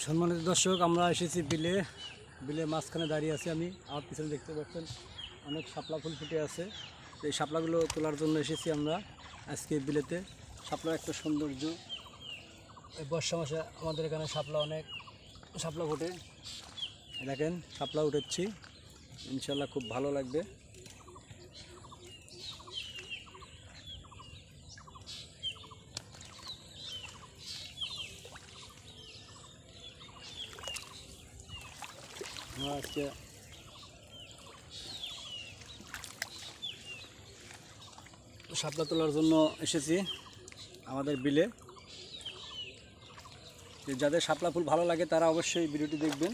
সম্মানিত দর্শক, আমরা এসেছি বিলে মাঝখানে দাঁড়িয়ে আছি। আমার পিছনে দেখতে পাচ্ছেন অনেক শাপলা ফুল ফুটে আছে। এই শাপলাগুলো তোলার জন্য এসেছি আমরা আজকে বিলেতে। শাপলার একটা সৌন্দর্য, এই বর্ষা মাসে আমাদের এখানে অনেক শাপলা ফোটে। দেখেন শাপলা উঠেছি, ইনশাল্লাহ খুব ভালো লাগবে। আমরা আজকে শাপলা তোলার জন্য এসেছি আমাদের বিলে। যাদের শাপলা ফুল ভালো লাগে তারা অবশ্যই ভিডিওটি দেখবেন।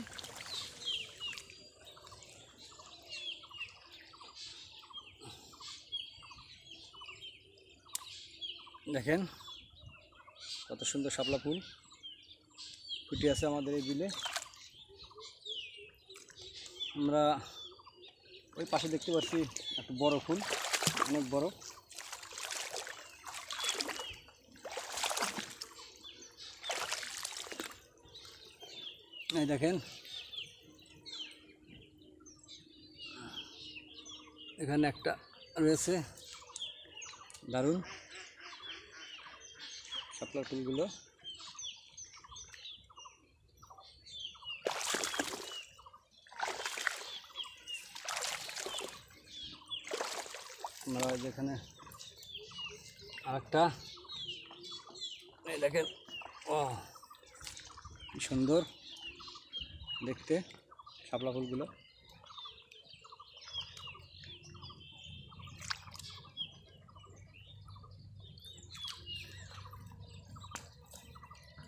দেখেন কত সুন্দর শাপলা ফুল ফুটে আছে আমাদের এই বিলে। আমরা ওই পাশে দেখতে পাচ্ছি একটা বড় ফুল, অনেক বড়। এই দেখেন এখানে একটা রয়েছে, দারুণ শাপলার ফুলগুলো। আমরা যেখানে আরেকটা, এই দেখেন ও কি সুন্দর দেখতে শাপলা ফুলগুলো।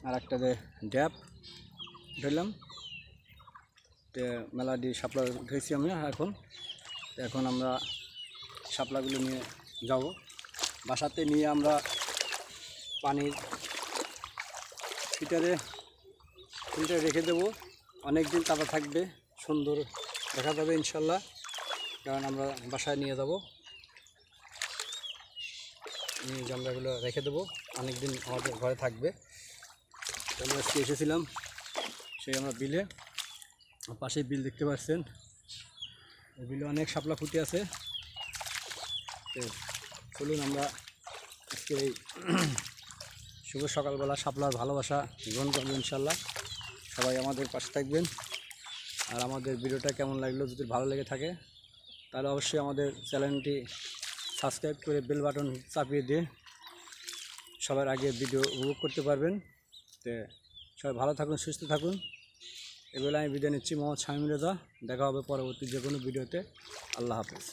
আর একটা ড্যাপ ধরলাম, মেলাডি শাপলা উঠেছি আমি। এখন আমরা শাপলাগুলো নিয়ে যাব বাসাতে, নিয়ে আমরা পানির ফিল্টারে রেখে দেবো। অনেক দিন তাজা থাকবে, সুন্দর দেখা যাবে ইনশাল্লাহ। কারণ আমরা বাসায় নিয়ে যাব, আমরা এগুলো রেখে দেবো, অনেক দিন আমাদের ঘরে থাকবে। আমরা আজকে এসেছিলাম সেই আমরা বিলে, পাশেই বিল দেখতে পাচ্ছেন। এই বিলে অনেক শাপলা ফুটে আছে। চলুন আমরা আজকে এই শুভ সকালবেলা শাপলার ভালোবাসা গ্রহণ করবো ইনশাল্লাহ। সবাই আমাদের পাশে থাকবেন। আর আমাদের ভিডিওটা কেমন লাগলো, যদি ভালো লেগে থাকে তাহলে অবশ্যই আমাদের চ্যানেলটি সাবস্ক্রাইব করে বেল বাটন চাপিয়ে দিয়ে সবার আগে ভিডিও উপভোগ করতে পারবেন। তো সবাই ভালো থাকুন, সুস্থ থাকুন। এগুলো আমি বিদায় নিচ্ছি। মোহাম্মদ শামীম রেজা। দেখা হবে পরবর্তী যে কোনো ভিডিওতে। আল্লাহ হাফেজ।